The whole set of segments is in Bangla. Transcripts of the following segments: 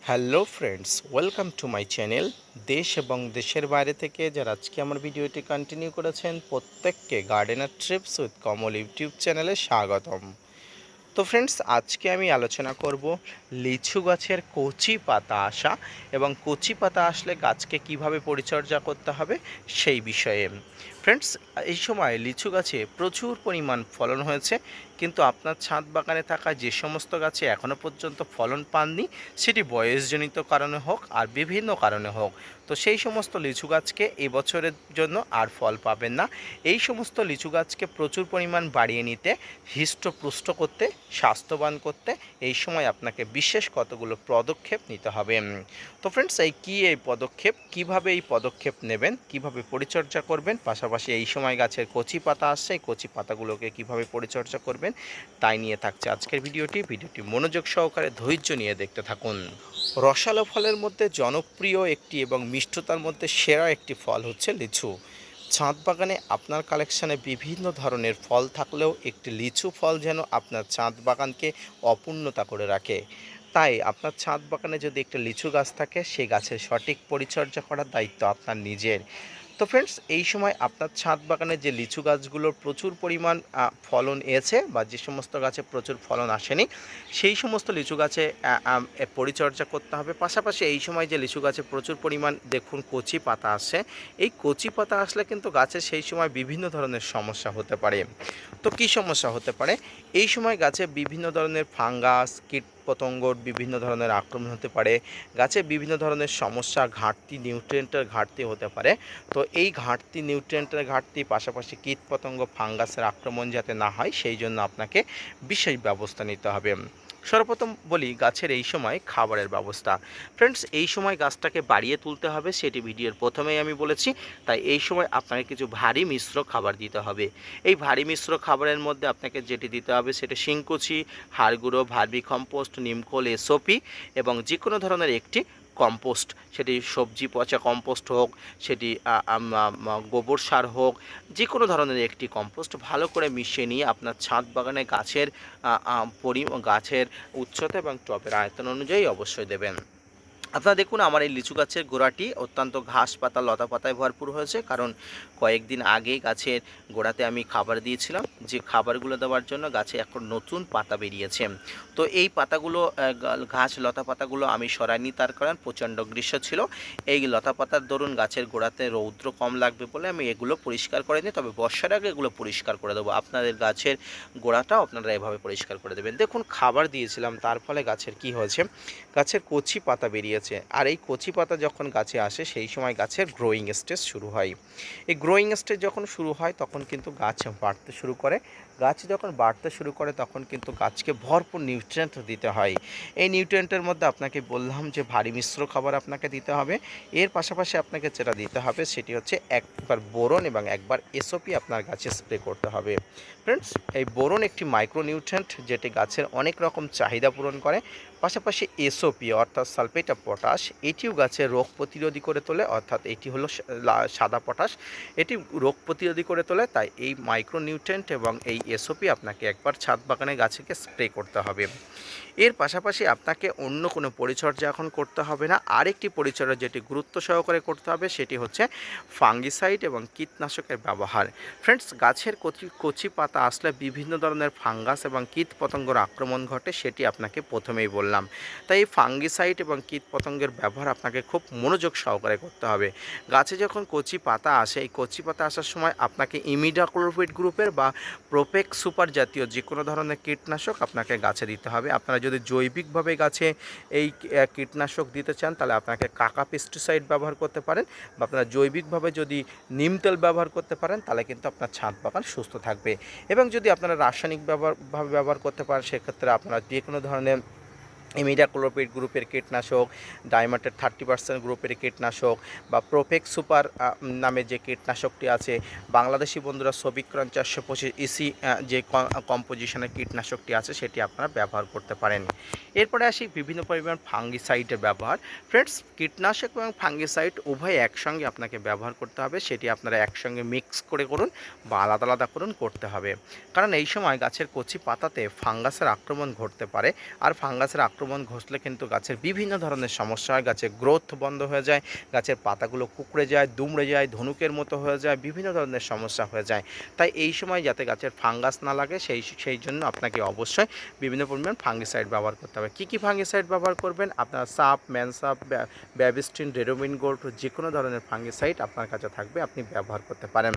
Hello friends, welcome to my channel. দেশ এবং দেশের বাইরে থেকে যারা আজকে আমার ভিডিওটি কন্টিনিউ করেছেন প্রত্যেককে gardener TRIPS with Kamal YouTube চ্যানেলে স্বাগতম। তো ফ্রেন্ডস, আজকে আমি আলোচনা করব লিচু গাছের কচি পাতা আসা এবং কচি পাতা আসলে গাছকে কিভাবে পরিচর্যা করতে হবে সেই বিষয়ে। ফ্রেন্ডস, এই সময় লিচু গাছে প্রচুর পরিমাণ ফলন হয়েছে, কিন্তু আপনার ছাদ বাগানে থাকা যে সমস্ত গাছে এখনও পর্যন্ত ফলন পাননি, সেটি বয়সজনিত কারণে হোক আর বিভিন্ন কারণে হোক, তো সেই সমস্ত লিচু গাছকে এবছরের জন্য আর ফল পাবেন না। এই সমস্ত লিচু গাছকে প্রচুর পরিমাণ বাড়িয়ে নিতে, হৃষ্টপুষ্ট করতে, স্বাস্থ্যবান করতে এই সময় আপনাকে বিশেষ কতগুলো পদক্ষেপ নিতে হবে। তো ফ্রেন্ডস, এই পদক্ষেপ, কিভাবে এই পদক্ষেপ নেবেন, কিভাবে পরিচর্যা করবেন, পাশাপাশি এই সময় গাছের কচি পাতা আসছে, এই কচি পাতাগুলোকে কিভাবে পরিচর্যা করবেন, তাই নিয়ে থাকছে আজকের ভিডিওটি মনোযোগ সহকারে ধৈর্য নিয়ে দেখতে থাকুন। রসালো ফলের মধ্যে জনপ্রিয় একটি এবং মিষ্টতার মধ্যে সেরা একটি ফল হচ্ছে লিচু। ছাদ বাগানে আপনার কালেকশানে বিভিন্ন ধরনের ফল থাকলেও একটি লিচু ফল যেন আপনার ছাদ বাগানকে অপূর্ণতা করে রাখে। তাই আপনার ছাদ বাগানে যদি একটা লিচু গাছ থাকে, সেই গাছের সঠিক পরিচর্যা করার দায়িত্ব আপনার নিজের। তো ফ্রেন্ডস, এই সময় আপনার ছাদ বাগানে যে লিচু গাছগুলোর প্রচুর পরিমাণ ফলন এসেছে বা যে সমস্ত গাছে প্রচুর ফলন আসেনি, সেই সমস্ত লিচু গাছে পরিচর্যা করতে হবে। পাশাপাশি এই সময় যে লিচু গাছে প্রচুর পরিমাণ দেখুন কচি পাতা আসে, এই কচি পাতা আসলে কিন্তু গাছের সেই সময় বিভিন্ন ধরনের সমস্যা হতে পারে। তো কী সমস্যা হতে পারে? এই সময় গাছে বিভিন্ন ধরনের ফাঙ্গাস, কীট পতঙ্গর বিভিন্ন ধরনের আক্রমণ হতে পারে, গাছে বিভিন্ন ধরনের সমস্যা, ঘাটতি, নিউট্রিয়েন্টের ঘাটতি হতে পারে। তো এই ঘাটতি, নিউট্রিয়েন্টের ঘাটতি, পাশাপাশি কীটপতঙ্গ, ফাঙ্গাসের আক্রমণ যাতে না হয় সেই জন্য আপনাকে বিশেষ ব্যবস্থা নিতে হবে। সর্বপ্রথম বলি গাছের এই সময় খাবারের ব্যবস্থা। ফ্রেন্ডস, এই সময় গাছটাকে বাড়িয়ে তুলতে হবে, সেটি ভিডিওর প্রথমেই আমি বলেছি। তাই এই সময় আপনাকে কিছু ভারী মিশ্র খাবার দিতে হবে। এই ভারী মিশ্র খাবারের মধ্যে আপনাকে যেটি দিতে হবে সেটা শিংকুচি, হাড় গুঁড়ো, ভার্মি কম্পোস্ট, নিমখোল, এসওপি এবং যে কোনো ধরনের একটি কম্পোস্ট, সেটি সবজি পচা কম্পোস্ট হোক, সেটি গোবর সার হোক, যে কোনো ধরনের একটি কম্পোস্ট ভালো করে মিশিয়ে নিয়ে আপনার ছাদ বাগানে গাছের উচ্চতা এবং টবের আয়তন অনুযায়ী অবশ্যই দেবেন। আপনারা দেখুন, আমার এই লিচু গাছের গোড়াটি অত্যন্ত ঘাস পাতা, লতা পাতায় ভরপুর হয়েছে, কারণ কয়েকদিন আগেই গাছের গোড়াতে আমি খাবার দিয়েছিলাম, যে খাবারগুলো দেওয়ার জন্য গাছে এখন নতুন পাতা বেরিয়েছে। তো এই পাতাগুলো, ঘাস লতা পাতাগুলো আমি সরাইনি, তার কারণ প্রচণ্ড গ্রীষ্ম ছিল। এই লতা পাতার দরুন গাছের গোড়াতে রৌদ্র কম লাগবে বলে আমি এগুলো পরিষ্কার করে নিই, তবে বর্ষার আগে এগুলো পরিষ্কার করে দেবো। আপনাদের গাছের গোড়াটাও আপনারা এভাবে পরিষ্কার করে দেবেন। দেখুন, খাবার দিয়েছিলাম, তার ফলে গাছের কি হয়েছে, গাছের কচি পাতা বেরিয়েছে। আর এই কচি পাতা যখন গাছে আসে, সেই সময় গাছের গ্রোয়িং স্টেজ শুরু হয়। এই গ্রোয়িং স্টেজ যখন শুরু হয় তখন কিন্তু গাছ বাড়তে শুরু করে। গাছ যখন বাড়তে শুরু করে তখন কিন্তু গাছকে ভরপুর নিউট্রিয়েন্ট দিতে হয়। এই নিউট্রিয়েন্টের মধ্যে আপনাকে বললাম যে ভারী মিশ্র খাবার আপনাকে দিতে হবে। এর পাশাপাশি আপনাকে যেটা দিতে হবে সেটি হচ্ছে একবার বোরন এবং একবার এসওপি আপনার গাছে স্প্রে করতে হবে। ফ্রেন্ডস, এই বোরন একটি মাইক্রোনিউট্রিয়েন্ট, যেটি গাছের অনেক রকম চাহিদা পূরণ করে। পাশাপাশি এসওপি অর্থাৎ সালফেট অফ পটাশ, এটিও গাছের রোগ প্রতিরোধী করে তোলে, অর্থাৎ এটি হলো সাদা পটাশ, এটি রোগ প্রতিরোধী করে তোলে। তাই এই মাইক্রোনিউট্রিয়েন্ট এবং এই এসওপি আপনাকে একবার ছাদ বাগানে গাছকে স্প্রে করতে হবে। এর পাশাপাশি আপনাকে অন্য কোনো পরিচর্যা এখন করতে হবে না। আরেকটি পরিচর্যা যেটি গুরুত্ব সহকারে করতে হবে সেটি হচ্ছে ফাঙ্গিসাইড এবং কীটনাশকের ব্যবহার। ফ্রেন্ডস, গাছের কচি পাতা আসলে বিভিন্ন ধরনের ফাঙ্গাস এবং কীট পতঙ্গের আক্রমণ ঘটে, সেটি আপনাকে প্রথমেই বললাম। তাই এই ফাঙ্গিসাইড এবং কীট পতঙ্গের ব্যবহার আপনাকে খুব মনোযোগ সহকারে করতে হবে। গাছে যখন কচি পাতা আসে, এই কচি পাতা আসার সময় আপনাকে ইমিডাক্লোপিড গ্রুপের বা প্রোপেক সুপার জাতীয় যে কোনো ধরনের কীটনাশক আপনাকে গাছে দিতে হবে। আপনারা যদি জৈবিকভাবে গাছে এই কীটনাশক দিতে চান, তাহলে আপনাকে কাকা পেস্টিসাইড ব্যবহার করতে পারেন, বা আপনারা জৈবিকভাবে যদি নিম তেল ব্যবহার করতে পারেন, তাহলে কিন্তু আপনার ছাদ বাগান সুস্থ থাকবে। এবং যদি আপনারা রাসায়নিক ব্যবহার করতে পারেন, সেক্ষেত্রে আপনারা যে কোনো ধরনের ইমিডাক্লোপিড গ্রুপের কীটনাশক, ডাইমাটের 30% গ্রুপের কীটনাশক, বা প্রোপেক সুপার নামে যে কীটনাশকটি আছে, বাংলাদেশি বন্ধুরা সবিক্রন 425 ইসি যে কম্পোজিশনের কীটনাশকটি আছে, সেটি আপনারা ব্যবহার করতে পারেন। এরপরে আসি বিভিন্ন পরিমাণ ফাঙ্গিসাইডের ব্যবহার। ফ্রেন্ডস, কীটনাশক এবং ফাঙ্গিসাইড উভয় একসঙ্গে আপনাকে ব্যবহার করতে হবে, সেটি আপনারা একসঙ্গে মিক্স করে করুন বা আলাদা আলাদা করুন করতে হবে। কারণ এই সময় গাছের কচি পাতাতে ফাঙ্গাসের আক্রমণ ঘটতে পারে, আর ফাঙ্গাসের আক্রমণ ঘটলে কিন্তু গাছের বিভিন্ন ধরনের সমস্যা হয়, গাছের গ্রোথ বন্ধ হয়ে যায়, গাছের পাতাগুলো কুঁকড়ে যায়, দুমড়ে যায়, ধনুকের মতো হয়ে যায়, বিভিন্ন ধরনের সমস্যা হয়ে যায়। তাই এই সময় যাতে গাছের ফাঙ্গাস না লাগে সেই জন্য আপনাকে অবশ্যই বিভিন্ন পরিমাণ ফাঙ্গিসাইড ব্যবহার করতে হবে। কী ফাঙ্গিসাইড ব্যবহার করবেন? আপনার সাপ, ম্যানসাপ, ব্যাবিস্টিন, রেডোমিন গোল্ড যে কোনো ধরনের ফাঙ্গিসাইড আপনার কাছে থাকবে, আপনি ব্যবহার করতে পারেন।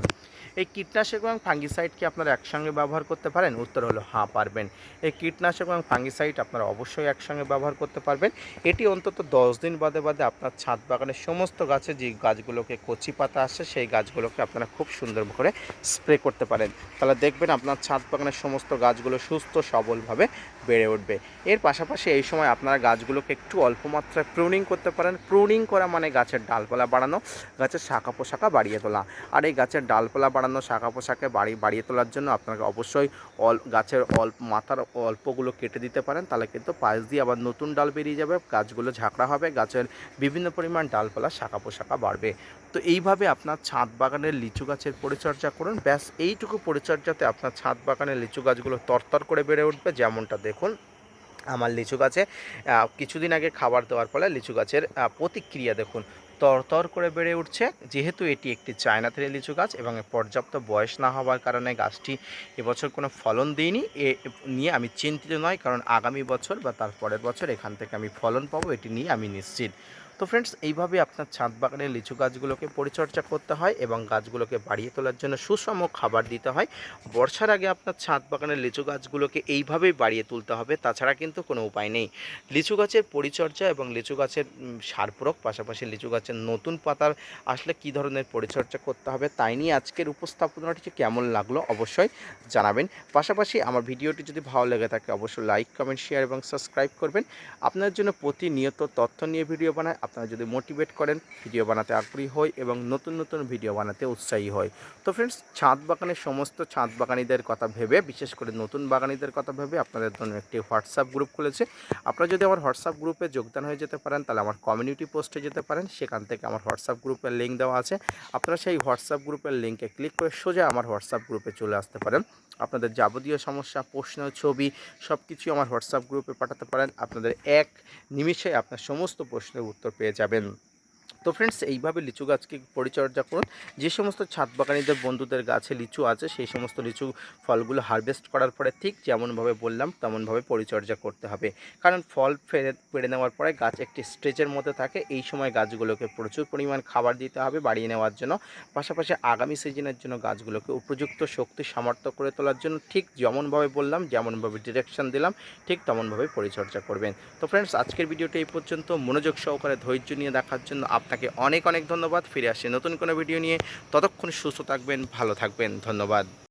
এই কীটনাশক এবং ফাঙ্গিসাইড কি আপনারা একসঙ্গে ব্যবহার করতে পারেন? উত্তর হলো হ্যাঁ, পারবেন। এই কীটনাশক এবং ফাঙ্গিসাইড আপনারা অবশ্যই একসঙ্গে ব্যবহার করতে পারবেন। এটি অন্তত 10 দিন বাদে বাদে আপনার ছাদ বাগানের সমস্ত গাছে যে গাছগুলোকে কচি পাতা আসে সেই গাছগুলোকে আপনারা খুব সুন্দর করে স্প্রে করতে পারেন। তাহলে দেখবেন আপনার ছাদ বাগানের সমস্ত গাছগুলো সুস্থ সবলভাবে বেড়ে উঠবে। এর পাশাপাশি এই সময় আপনারা গাছগুলোকে একটু অল্প মাত্রায় প্রুনিং করতে পারেন। প্রুনিং করা মানে গাছের ডালপালা বাড়ানো, গাছের শাখা পোশাখা বাড়িয়ে তোলা। আর এই গাছের ডালপালা বাড়ানো, শাখা পোশাকে বাড়িয়ে তোলার জন্য আপনাকে অবশ্যই গাছের মাথার অল্পগুলো কেটে দিতে পারেন, তাহলে কিন্তু পাশ দিয়ে আবার নতুন ডাল বেরিয়ে যাবে, গাছগুলো ঝাঁকড়া হবে, গাছের বিভিন্ন পরিমাণ ডালপালা শাখা পোশাখা বাড়বে। তো এইভাবে আপনার ছাদ বাগানের লিচু গাছের পরিচর্যা করুন। ব্যাস এইটুকু পরিচর্যাতে আপনার ছাদ বাগানের লিচু গাছগুলো তরতর করে বেড়ে উঠবে। যেমনটা দেখুন আমার লিচু গাছে কিছুদিন আগে খাবার দেওয়ার ফলে লিচু গাছের প্রতিক্রিয়া দেখুন, তরতর করে বেড়ে উঠছে। যেহেতু এটি একটি চায়না থেরি লিচু গাছ এবং পর্যাপ্ত বয়স না হওয়ার কারণে গাছটি এবছর কোনো ফলন দিইনি, নিয়ে আমি চিন্তিত নয়, কারণ আগামী বছর বা তার পরের বছর এখান থেকে আমি ফলন পাবো, এটি নিয়ে আমি নিশ্চিত। তো ফ্রেন্ডস, এইভাবে আপনার ছাদ বাগানের লিচু গাছগুলোকে পরিচর্যা করতে হয় এবং গাছগুলোকে বাড়িয়ে তোলার জন্য সুষম খাবার দিতে হয়। বর্ষার আগে আপনার ছাদ বাগানের লিচু গাছগুলোকে এইভাবেই বাড়িয়ে তুলতে হবে, তাছাড়া কিন্তু কোনো উপায় নেই। লিচু গাছের পরিচর্যা এবং লিচু গাছের সার প্রয়োগ, পাশাপাশি লিচু গাছের নতুন পাতার আসলে কী ধরনের পরিচর্যা করতে হবে তাই নিয়ে আজকের উপস্থাপনাটি কেমন লাগলো অবশ্যই জানাবেন। পাশাপাশি আমার ভিডিওটি যদি ভালো লেগে থাকে অবশ্যই লাইক, কমেন্ট, শেয়ার এবং সাবস্ক্রাইব করবেন। আপনার জন্য প্রতিনিয়ত তথ্য নিয়ে ভিডিও বানায়, আপনারা যদি মোটিভেট করেন, ভিডিও বানাতে আগ্রহী হই এবং নতুন নতুন ভিডিও বানাতে উৎসাহী হয়। তো ফ্রেন্ডস, ছাদ বাগানের সমস্ত ছাদ বাগানীদের কথা ভেবে, বিশেষ করে নতুন বাগানীদের কথা ভেবে আপনাদের জন্য একটি হোয়াটসঅ্যাপ গ্রুপ খুলেছে। আপনারা যদি আমার হোয়াটসঅ্যাপ গ্রুপে যোগদান হয়ে যেতে পারেন, তাহলে আমার কমিউনিটি পোস্টে যেতে পারেন, সেখান থেকে আমার হোয়াটসঅ্যাপ গ্রুপের লিঙ্ক দেওয়া আছে। আপনারা সেই হোয়াটসঅ্যাপ গ্রুপের লিঙ্কে ক্লিক করে সোজা আমার হোয়াটসঅ্যাপ গ্রুপে চলে আসতে পারেন। আপনাদের যাবতীয় সমস্যা, প্রশ্ন, ছবি সব কিছুই আমার হোয়াটসঅ্যাপ গ্রুপে পাঠাতে পারেন। আপনাদের এক নিমিষে আপনার সমস্ত প্রশ্নের উত্তর পেয়ে যাবেন। তো ফ্রেন্ডস, এইভাবে লিচু গাছকে পরিচর্যা করুন। যে সমস্ত ছাদ বাগানীদের বন্ধুদের গাছে লিচু আছে, সেই সমস্ত লিচু ফলগুলো হারভেস্ট করার পরে ঠিক যেমনভাবে বললাম তেমনভাবে পরিচর্যা করতে হবে। কারণ ফল পেড়ে নেওয়ার পরে গাছ একটি স্টেজের মধ্যে থাকে, এই সময় গাছগুলোকে প্রচুর পরিমাণ খাবার দিতে হবে বাড়িয়ে নেওয়ার জন্য। পাশাপাশি আগামী সিজনের জন্য গাছগুলোকে উপযুক্ত শক্তি সামর্থ্য করে তোলার জন্য ঠিক যেমনভাবে বললাম, যেমনভাবে ডিরেকশন দিলাম, ঠিক তেমনভাবে পরিচর্যা করবেন। তো ফ্রেন্ডস, আজকের ভিডিওটি এই পর্যন্ত। মনোযোগ সহকারে ধৈর্য নিয়ে দেখার জন্য আপনাকে অনেক অনেক ধন্যবাদ। ফিরে আসছি নতুন কোনো ভিডিও নিয়ে, ততক্ষণ সুস্থ থাকবেন, ভালো থাকবেন। ধন্যবাদ।